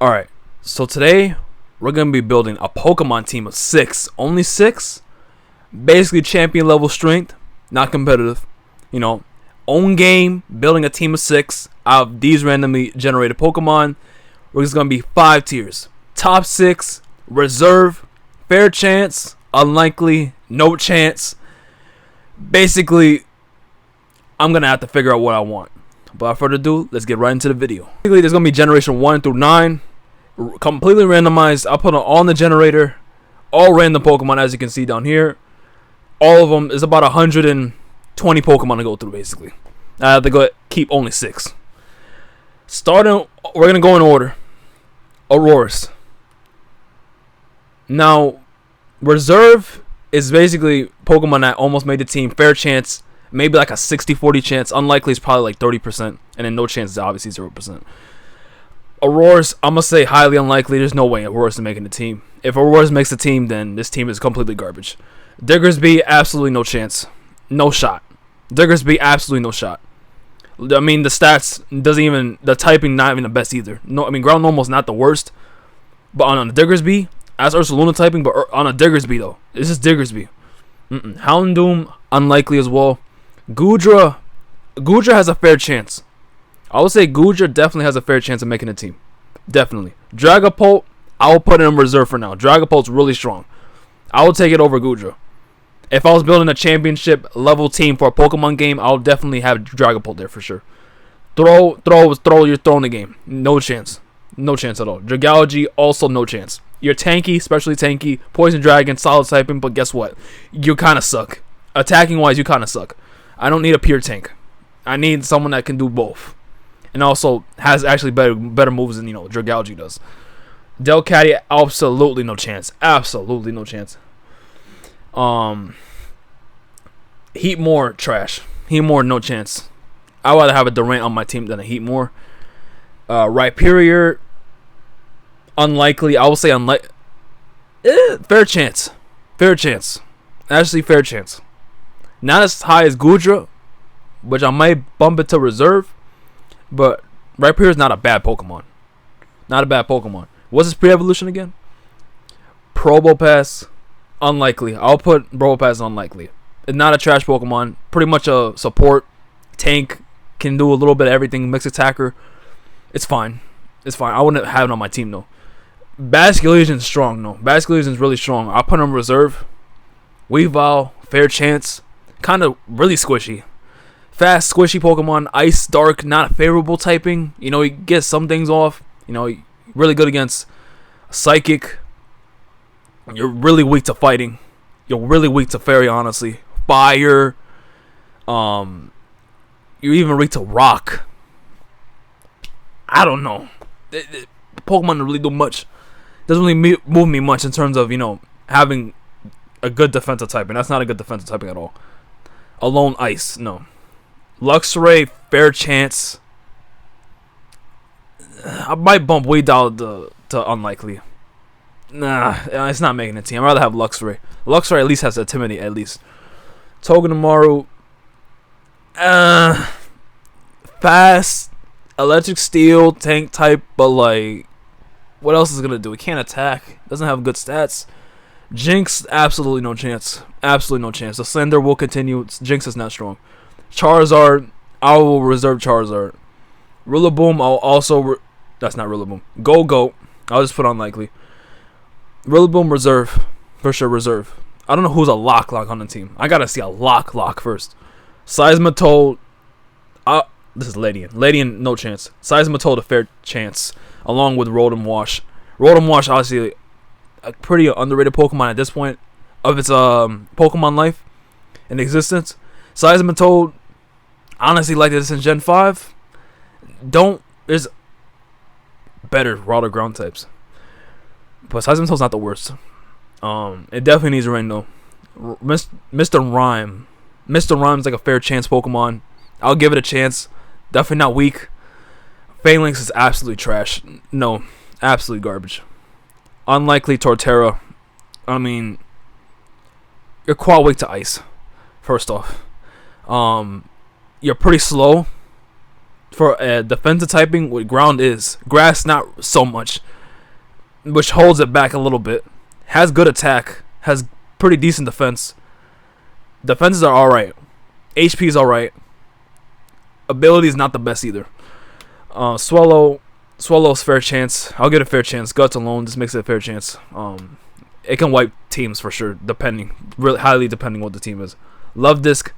Alright, so today we're going to be building a Pokemon team of 6. Only 6. Basically champion level strength. Not competitive. You know, own game, building a team of 6 out of these randomly generated Pokemon. We're just going to be 5 tiers. Top 6, reserve, fair chance, unlikely, no chance. Basically, I'm going to have to figure out what I want. But without further ado, let's get right into the video. Basically, there's going to be generation 1 through 9. Completely randomized. I'll put it all in the generator. All random Pokemon, as you can see down here. All of them is about 120 Pokemon to go through, basically. I have to keep only 6. Starting, we're going to go in order. Auroras. Now, reserve is basically Pokemon that almost made the team. Fair chance, maybe like a 60-40 chance. Unlikely is probably like 30%. And then no chance is obviously 0%. Auroras, I'm going to say highly unlikely. There's no way Auroras is making the team. If Auroras makes the team, then this team is completely garbage. Diggersby, absolutely no chance. No shot. Diggersby, absolutely no shot. I mean, the stats doesn't even, the typing not even the best either. No, I mean, ground normal is not the worst. But on a Diggersby, as Ursaluna typing, but on a Diggersby though. This is Diggersby. Houndoom, unlikely as well. Goodra has a fair chance. I would say Goodra definitely has a fair chance of making a team. Definitely. Dragapult, I will put it in reserve for now. Dragapult's really strong. I will take it over Goodra. If I was building a championship level team for a Pokemon game, I'll definitely have Dragapult there for sure. Throw, you're throwing the game. No chance. No chance at all. Dragalge, also no chance. You're tanky, especially tanky. Poison Dragon, solid typing, but guess what? You kind of suck. Attacking wise, you kind of suck. I don't need a pure tank. I need someone that can do both. And also has actually better moves than, Dragalge does. Delcatty, absolutely no chance. Absolutely no chance. Heatmore, trash. Heatmore, no chance. I'd rather have a Durant on my team than a Heatmore. Rhyperior, unlikely. I will say unlikely. Fair chance. Fair chance. Actually, fair chance. Not as high as Goodra, which I might bump it to reserve. But Rhyperior is not a bad Pokemon. Not a bad Pokemon. What's his pre-evolution again? Probopass, unlikely. I'll put Probopass unlikely. It's not a trash Pokemon. Pretty much a support. Tank. Can do a little bit of everything. Mixed attacker. It's fine. It's fine. I wouldn't have it on my team though. Basculesion's strong though. Basculesion's really strong. I'll put him in reserve. Weavile, fair chance. Kind of really squishy. Fast, squishy Pokemon. Ice, Dark, not favorable typing. He gets some things off. Really good against Psychic. You're really weak to fighting. You're really weak to Fairy, honestly. Fire. You're even weak to Rock. I don't know. Pokemon don't really do much. Doesn't really move me much in terms of, having a good defensive typing. That's not a good defensive typing at all. Alone Ice, no. Luxray, fair chance. I might bump Weedle to unlikely. Nah, it's not making a team. I'd rather have Luxray. Luxray at least has Intimidate, at least. Togedemaru. Fast. Electric Steel, tank type, but like, what else is it going to do? It can't attack. Doesn't have good stats. Jinx, absolutely no chance. Absolutely no chance. The Slender will continue. Jinx is not strong. Charizard, I will reserve Charizard. Rillaboom, I'll also... that's not Rillaboom. Go-Go, I'll just put unlikely. Rillaboom, reserve. For sure, reserve. I don't know who's a lock on the team. I gotta see a lock first. Seismitoad, this is Ladian. Ladian, no chance. Seismitoad, a fair chance. Along with Rotom Wash. Rotom Wash, obviously, a pretty underrated Pokemon at this point of its Pokemon life and existence. Seismitoad, honestly, like this in Gen 5. There's better water ground types. But Seismitoad's not the worst. It definitely needs a rain though. Mr. Rhyme. Mr. Rhyme's like a fair chance Pokemon. I'll give it a chance. Definitely not weak. Phalanx is absolutely trash. No, absolutely garbage. Unlikely Torterra. I mean, you're quite weak to ice. First off, you're pretty slow. For defensive typing, what ground is. Grass, not so much, which holds it back a little bit. Has good attack. Has pretty decent defense. Defenses are alright. HP is alright. Ability is not the best either. Swallow's fair chance. I'll give it a fair chance. Guts alone just makes it a fair chance. It can wipe teams for sure, really highly depending what the team is. Love Disc,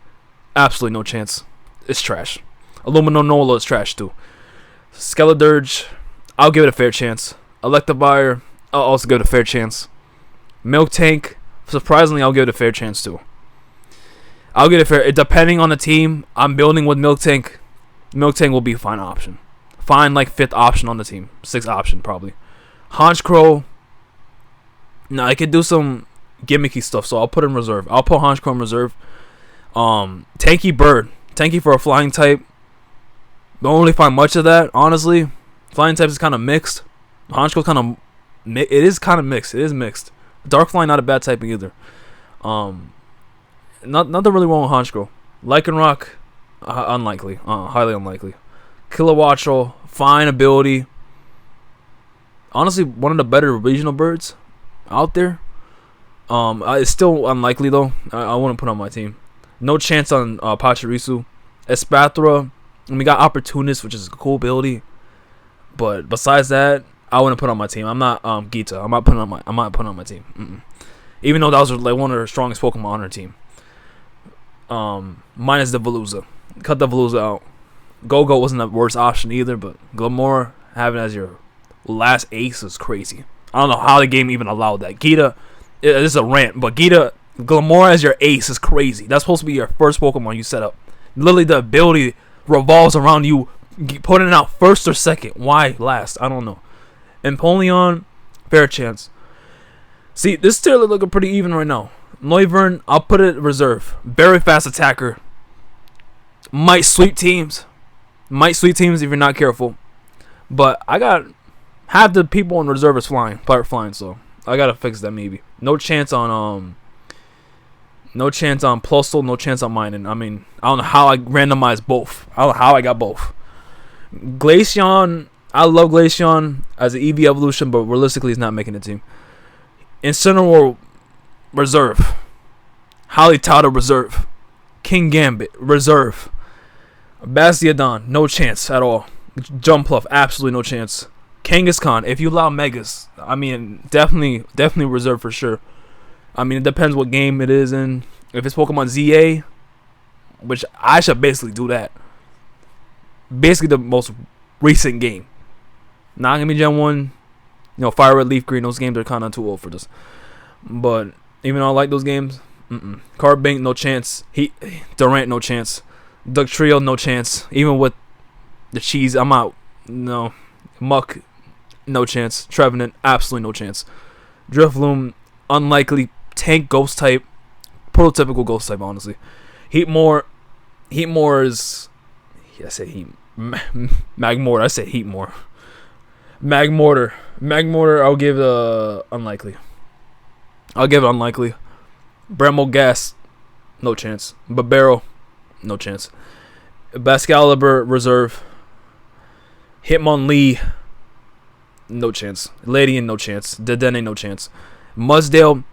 absolutely no chance. It's trash. Aluminonolo is trash too. Skeledirge, I'll give it a fair chance. Electivire, I'll also give it a fair chance. Milk Tank, surprisingly, I'll give it a fair chance too. I'll get it fair. Depending on the team I'm building with Milk Tank, Milk Tank will be a fine option. Fine, like 5th option on the team. 6th option, probably. Honchkrow, no, I could do some gimmicky stuff, so I'll put in reserve. I'll put Honchkrow in reserve. Tanky Bird. Tanky for a flying type. Don't really find much of that, honestly. Flying types is kind of mixed. Honchkrow's kind of... It is kind of mixed. It is mixed. Dark Flying, not a bad typing either. Nothing really wrong with Honchkrow. Lycanroc, unlikely. Highly unlikely. Kilowattrel, fine ability. Honestly, one of the better regional birds out there. It's still unlikely, though. I wouldn't put on my team. No chance on Pachirisu. Espathra, and we got Opportunist, which is a cool ability. But besides that, I wouldn't put on my team. I'm not Gita. I'm not putting on my team. Even though that was like one of the strongest Pokemon on our team. Minus the Veluza. Cut the Veluza out. Go-Go wasn't the worst option either, but Glamour having it as your last ace is crazy. I don't know how the game even allowed that. Gita, this is a rant, but Gita, Glamour as your ace is crazy. That's supposed to be your first Pokemon you set up. Literally, the ability revolves around you putting it out first or second. Why last? I don't know. Empoleon, fair chance. See, this tier looking pretty even right now. Noivern, I'll put it reserve. Very fast attacker. Might sweep teams. Might sweep teams if you're not careful. But I got half the people in reserve is flying, so I gotta fix that maybe. No chance on Plusle, no chance on Minun. I mean, I don't know how I randomized both. I don't know how I got both. Glaceon, I love Glaceon as an EV evolution, but realistically, he's not making the team. Incineroar, reserve. Highly touted, reserve. King Gambit, reserve. Bastiodon, no chance at all. Jumpluff, absolutely no chance. Kangaskhan, if you allow Megas, I mean, definitely reserve for sure. I mean, it depends what game it is in. If it's Pokemon ZA, which I should basically do that. Basically the most recent game. Not gonna be Gen 1. Fire Red, Leaf Green, those games are kind of too old for this. But even though I like those games, Carbink, no chance. Durant, no chance. Dugtrio, no chance. Even with the cheese, I'm out. No. Muck, no chance. Trevenant, absolutely no chance. Drifloon, unlikely. Tank, Ghost type. Prototypical Ghost type, honestly. Heatmore is... I said Heat. Magmortar, I said Heatmore. Magmortar, I'll give unlikely. Bramble, no chance. Babero, no chance. Bascalibur, reserve. Hitmonlee, no chance. Ladian, no chance. Dedenne, no chance. Mudsdale,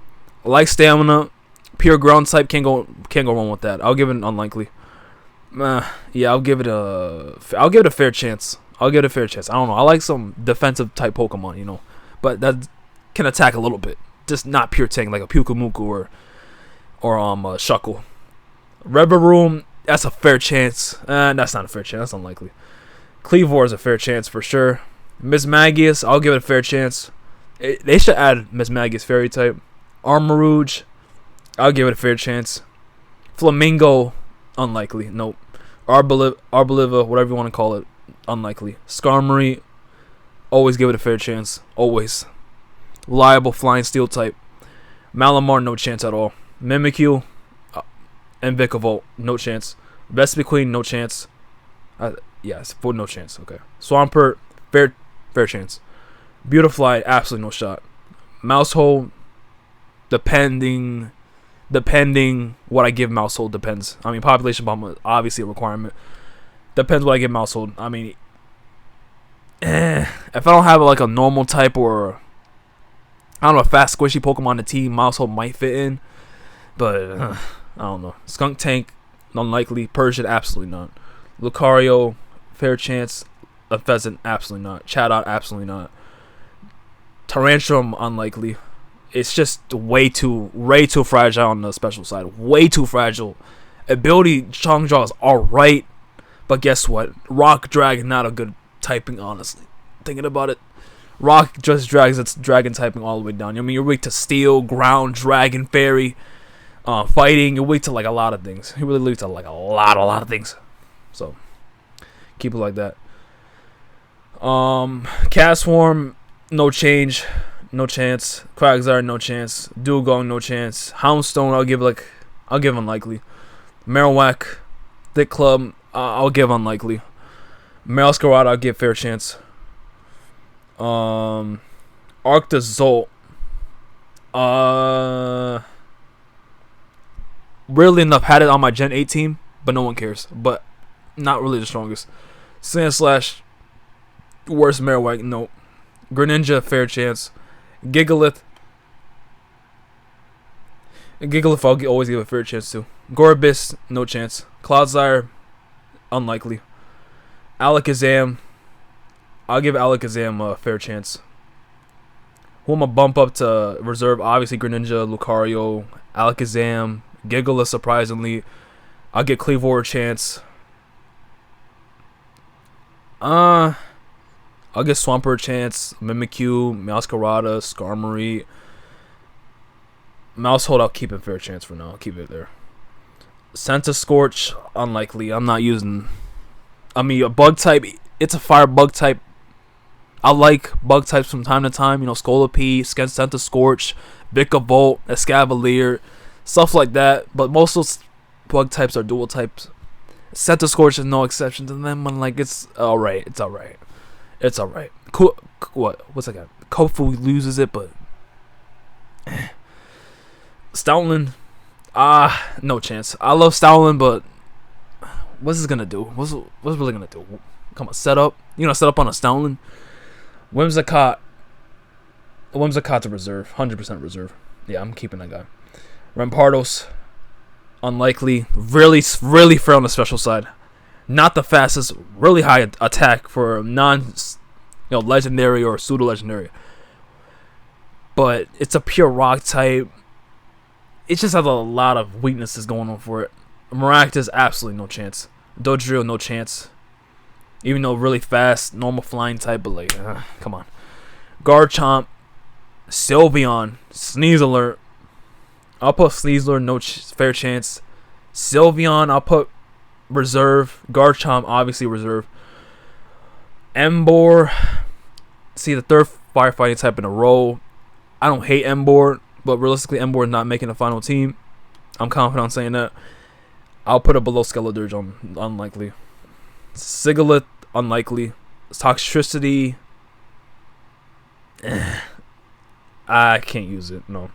like stamina, pure ground type, can't go wrong with that. I'll give it an unlikely. Yeah, I'll give it a fair chance. I don't know. I like some defensive type Pokemon, but that can attack a little bit. Just not pure tank like a Pyukumuku or Shuckle. Revavroom, that's a fair chance. That's not a fair chance. That's unlikely. Cleavor is a fair chance for sure. Mismagius, I'll give it a fair chance. They should add Mismagius fairy type. Armarouge, I'll give it a fair chance. Flamingo, unlikely. Nope. Arboliva, whatever you want to call it, unlikely. Skarmory, always give it a fair chance. Always. Reliable flying steel type. Malamar, no chance at all. Mimikyu and Vikavolt, no chance. Vespiquen, no chance. Yes, for no chance. Okay. Swampert, fair chance. Beautifly, absolutely no shot. Mousehole, depending what I give Mousehole depends. I mean, population bomb is obviously a requirement. Depends what I get Mousehold. I mean, if I don't have like a normal type or I don't know, a fast squishy Pokemon in the team, Mousehold might fit in. But I don't know. Skunk Tank, unlikely. Persian, absolutely not. Lucario, fair chance. A Pheasant, absolutely not. Chatot, absolutely not. Tyrantrum, unlikely. It's just way too fragile on the special side. Way too fragile. Ability Chongjaw is alright, but guess what? Rock Dragon, not a good typing, honestly. Thinking about it, Rock just drags its dragon typing all the way down. I mean, you're weak to Steel, Ground, Dragon, Fairy, Fighting. You're weak to like a lot of things. You're really weak to like a lot of things. So keep it like that. Castform, no change, no chance. Quagsire, no chance. Dugong, no chance. Houndstone, I'll give unlikely. Marowak, Thick Club, I'll give unlikely. Marowscarada, I'll give fair chance. Arctozolt, weirdly enough, had it on my Gen 8 team, but no one cares. But not really the strongest. Sandslash, worst Marowak, no. Greninja, fair chance. Gigalith, I'll always give a fair chance to. Gorbis, no chance. Clodsire, unlikely. Alakazam, I'll give Alakazam a fair chance. Who am I bump up to reserve? Obviously Greninja, Lucario, Alakazam, Gigalith, surprisingly. I'll give Cleavor a chance. I'll give Swampert a chance. Mimikyu, Meowscarada, Skarmory. Mousehold, I'll keep it fair chance for now. I'll keep it there. Scorch, unlikely. I'm not using. I mean, a bug type. It's a fire bug type. I like bug types from time to time. You know, Scolipede, Scorch, Vikavolt, Escavalier, stuff like that. But most of those bug types are dual types. Scorch is no exception to them. I'm like, it's alright. It's alright. It's alright. Cool. What's that guy? Kofu loses it, but Stoutland, no chance. I love Stoutland, but what's this gonna do? What's really gonna do? Come on, set up. You know, set up on a Stoutland. Whimsicott to reserve, 100% reserve. Yeah, I'm keeping that guy. Rampardos, unlikely. Really fair on the special side. Not the fastest. Really high attack for legendary or pseudo legendary. But it's a pure rock type. It just has a lot of weaknesses going on for it. Maractus, absolutely no chance. Dodrio, no chance. Even though really fast, normal flying type, but like, come on. Garchomp, Sylveon, Sneeze Alert. I'll put Sneasler, no fair chance. Sylveon, I'll put reserve. Garchomp, obviously reserve. Emboar, see the third firefighting type in a row. I don't hate Emboar, but realistically, Emboar is not making the final team. I'm confident on saying that. I'll put it below Skeledirge on unlikely. Sigalith, unlikely. Toxtricity, I can't use it, no.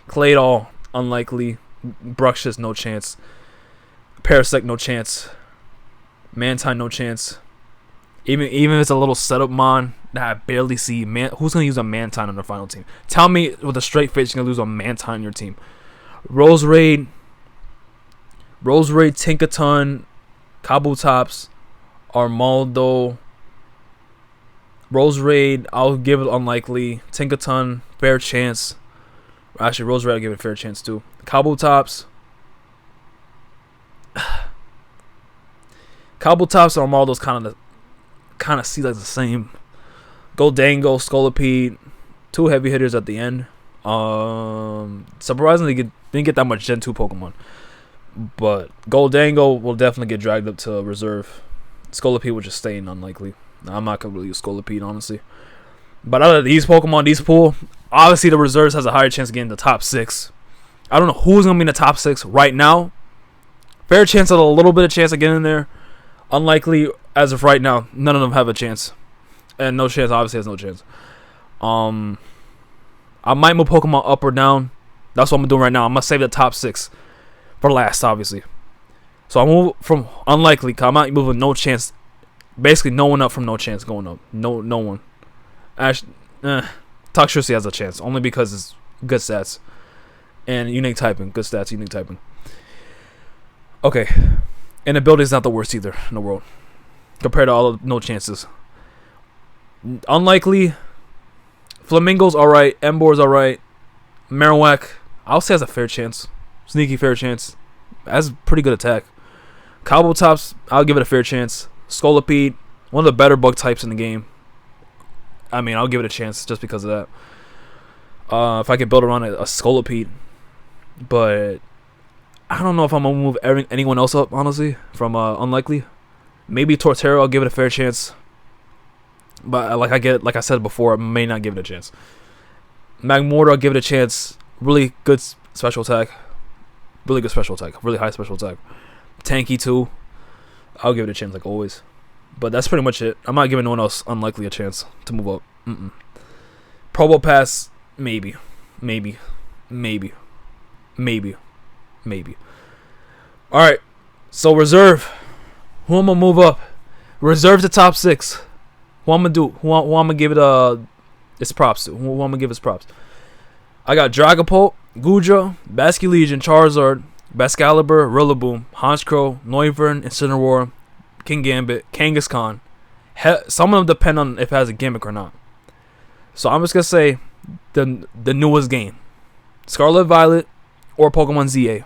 Claydol, unlikely. Bruxish, no chance. Parasect, no chance. Mantine, no chance. Even if it's a little setup mon that I barely see, who's gonna use a Mantine on their final team? Tell me with a straight face you're gonna lose a Mantine on your team. Roserade, Tinkaton, Kabutops, Armaldo. Roserade, I'll give it unlikely. Tinkaton, fair chance. Actually, Roserade, I'll give it a fair chance too. Kabutops. Kabutops and Armaldo's kind of see like the same. Goldango, Scolipede, two heavy hitters at the end. Surprisingly, didn't get that much Gen 2 Pokemon. But Goldango will definitely get dragged up to reserve. Scolipede will just stay in unlikely. I'm not going to really use Scolipede, honestly. But out of these Pokemon, these pool, obviously the reserves has a higher chance of getting the top 6. I don't know who's going to be in the top 6 right now. Fair chance of a little bit of chance of getting in there. Unlikely as of right now. None of them have a chance. And no chance obviously has no chance. I might move Pokemon up or down. That's what I'm doing right now. I'm going to save the top 6 for last, obviously. So I move from unlikely. I'm not moving no chance. Basically, no one up from no chance going up. No one. Actually, Toxtricity has a chance only because it's good stats and unique typing. Good stats, unique typing. Okay, and ability is not the worst either in the world compared to all of no chances. Unlikely. Flamingo's alright. Embor's alright. Marowak, I'll say has a fair chance. Sneaky fair chance. Has pretty good attack. Cobbleptops, I'll give it a fair chance. Scolipede, one of the better bug types in the game. I mean, I'll give it a chance just because of that. If I could build around a Scolipede. But I don't know if I'm going to move anyone else up, honestly, from unlikely. Maybe Torterra, I'll give it a fair chance. But like I said before, I may not give it a chance. Magmortar, I'll give it a chance. Really good special attack. Really good special attack. Really high special attack. Tanky too. I'll give it a chance like always. But that's pretty much it. I'm not giving no one else unlikely a chance to move up. Probopass, maybe. Alright. So reserve. Who I'm gonna move up? Reserve the top 6. Who I'm gonna do? Who I'm gonna give it its props to? Who I'm gonna give its props? I got Dragapult, Goodra, Basculegion, Charizard, Bascalibur, Rillaboom, Honchkrow, Noivern, Incineroar, King Gambit, Kangaskhan. Some of them depend on if it has a gimmick or not. So I'm just gonna say the newest game, Scarlet Violet or Pokemon ZA.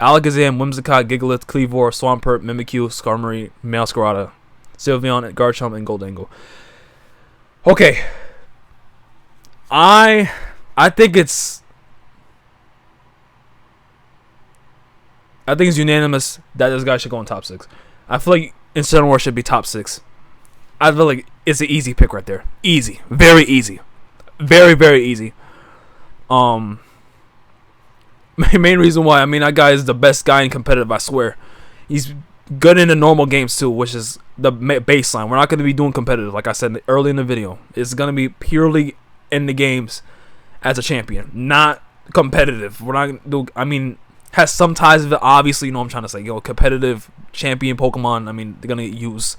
Alakazam, Whimsicott, Gigalith, Kleavor, Swampert, Mimikyu, Skarmory, Meowscarada, Sylveon, Garchomp, and Goldangle. Okay. I think it's unanimous that this guy should go in top 6. I feel like Incineroar should be top 6. I feel like it's an easy pick right there. Easy. Very easy. Very, very easy. Main reason why, I mean, that guy is the best guy in competitive, I swear. He's good in the normal games too, which is the baseline. We're not going to be doing competitive, like I said early in the video. It's going to be purely in the games as a champion, not competitive. We're not going to do, I mean, has some ties with it, obviously, you know what I'm trying to say. Yo, competitive champion Pokemon, I mean, they're going to use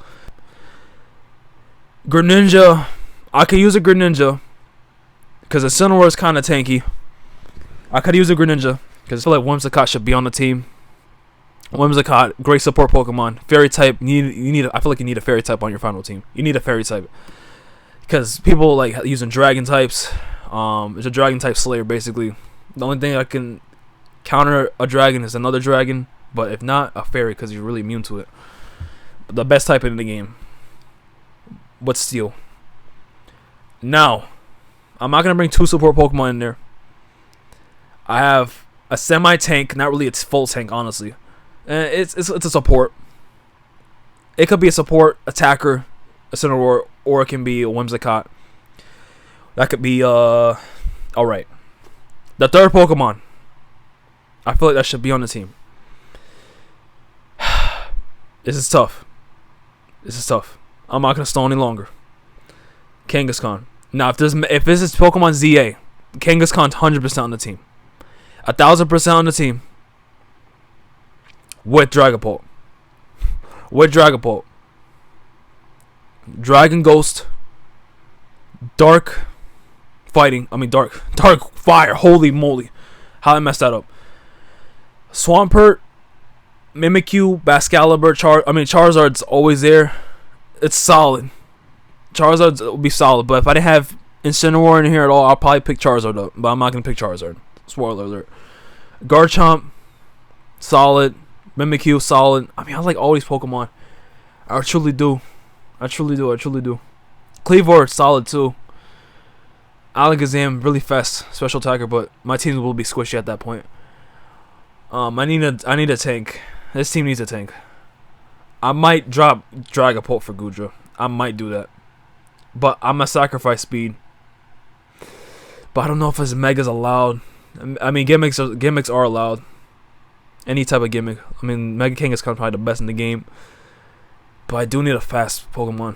Greninja. I could use a Greninja because Incineroar is kind of tanky. I could use a Greninja because I feel like Whimsicott should be on the team. Whimsicott, great support Pokemon. Fairy type, I feel like you need a Fairy type on your final team. You need a Fairy type because people like using Dragon types. It's a Dragon type Slayer basically. The only thing I can counter a Dragon is another Dragon, but if not, a Fairy because you're really immune to it. But the best type in the game. What's Steel? Now, I'm not gonna bring 2 support Pokemon in there. I have a semi-tank, not really its full tank, honestly. It's a support. It could be a support attacker, a Incineroar, or it can be a Whimsicott. That could be alright. The third Pokemon, I feel like that should be on the team. This is tough. I'm not gonna stall any longer. Kangaskhan. Now, if this is Pokemon ZA, Kangaskhan's 100% on the team. 1,000% on the team. With Dragapult. Dragon Ghost. Dark Fire. Holy moly. How I messed that up. Swampert. Mimikyu. Bascalibur. Charizard's always there. It's solid. Charizard will be solid. But if I didn't have Incineroar in here at all, I'll probably pick Charizard up. But I'm not going to pick Charizard. Spoiler alert. Garchomp. Solid. Mimikyu, solid. I mean, I like all these Pokemon. I truly do. Kleavor, solid too. Alakazam, really fast special attacker, but my team will be squishy at that point. I need a tank. This team needs a tank. I might drop Dragapult for Goodra. I might do that. But I'm gonna sacrifice speed. But I don't know if his Mega's allowed. I mean, gimmicks are allowed. Any type of gimmick. I mean, Mega King is probably the best in the game. But I do need a fast Pokemon.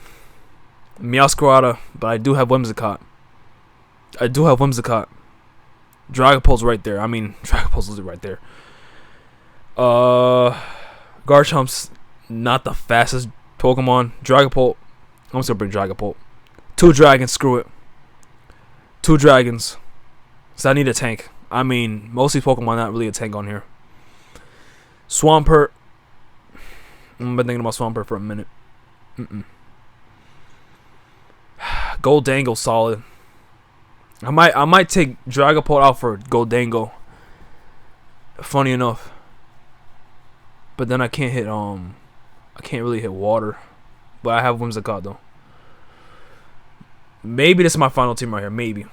Meowscarada, but I do have Whimsicott. Dragapult's right there. I mean, Dragapult's right there. Garchomp's not the fastest Pokemon. Dragapult. I'm just gonna bring Dragapult. 2 dragons. Screw it. 2 dragons. So I need a tank. I mean, most of these Pokemon not really a tank on here. Swampert. I've been thinking about Swampert for a minute. Goldango solid. I might take Dragapult out for Goldango. Funny enough. But then I can't hit I can't really hit water. But I have Whimsicott though. Maybe this is my final team right here. Maybe.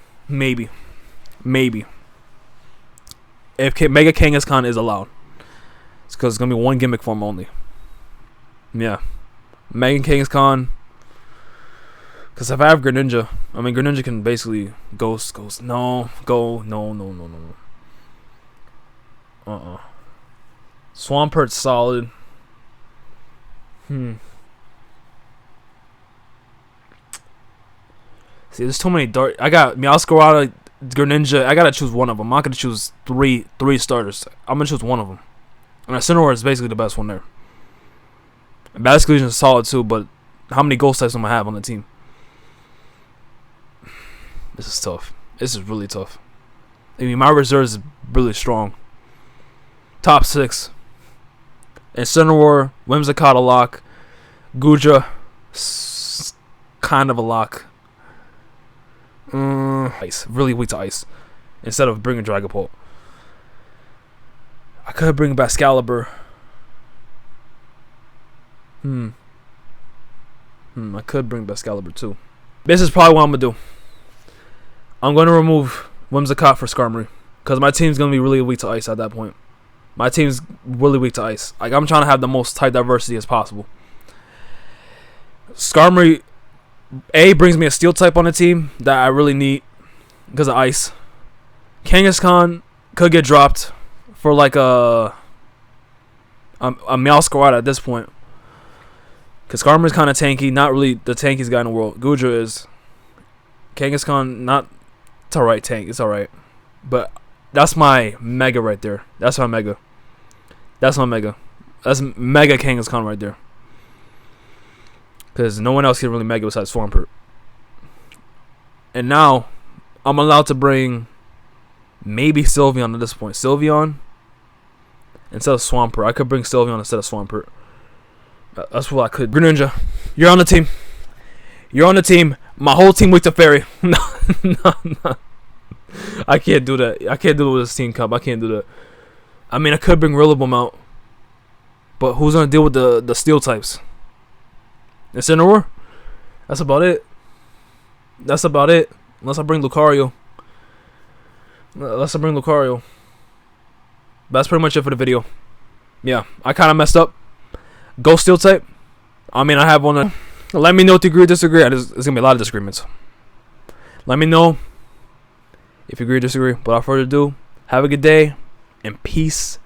If Mega Kangaskhan is allowed. It's because it's gonna be 1 gimmick form only. Yeah. Mega Kangaskhan. Because if I have Greninja, I mean Greninja can basically ghost. No. Swampert's solid. See, there's too many dark. I got Meowscarada, Greninja. I gotta choose one of them. I'm not gonna choose three starters. I'm gonna choose one of them. And Incineroar is basically the best one there. And Basculation is solid too, but how many ghost types am I have on the team? This is tough. This is really tough. I mean, my reserve is really strong. Top 6. Incineroar, Whimsicott a lock. Guja, kind of a lock. Ice. Really weak to ice. Instead of bringing Dragapult. I could bring Bascalibur. I could bring Bascalibur too. This is probably what I'm going to do. I'm going to remove Whimsicott for Skarmory. Because my team's going to be really weak to ice at that point. My team's really weak to ice. Like, I'm trying to have the most type diversity as possible. Skarmory, brings me a steel type on the team that I really need because of ice. Kangaskhan could get dropped for like a Meowscarada at this point. Because Skarmory's kind of tanky. Not really the tankiest guy in the world. Guja is. Kangaskhan, not... It's alright tank. It's alright. But that's my Mega right there. That's my Mega. That's Mega Kangaskhan right there. Because no one else can really Mega besides Swampert. And now, I'm allowed to bring maybe Sylveon at this point. Sylveon instead of Swampert. I could bring Sylveon instead of Swampert. That's what I could. Greninja, you're on the team. You're on the team. My whole team weak to Fairy. No. I can't do that. I can't do it with this team cup. I can't do that. I mean, I could bring Rillaboom out. But who's going to deal with the steel types? Incineroar? That's about it. Unless I bring Lucario. But that's pretty much it for the video. Yeah, I kind of messed up. Go steel type. I mean, I have one. Let me know if you agree or disagree. There's going to be a lot of disagreements. Let me know if you agree or disagree. But without further ado, have a good day and peace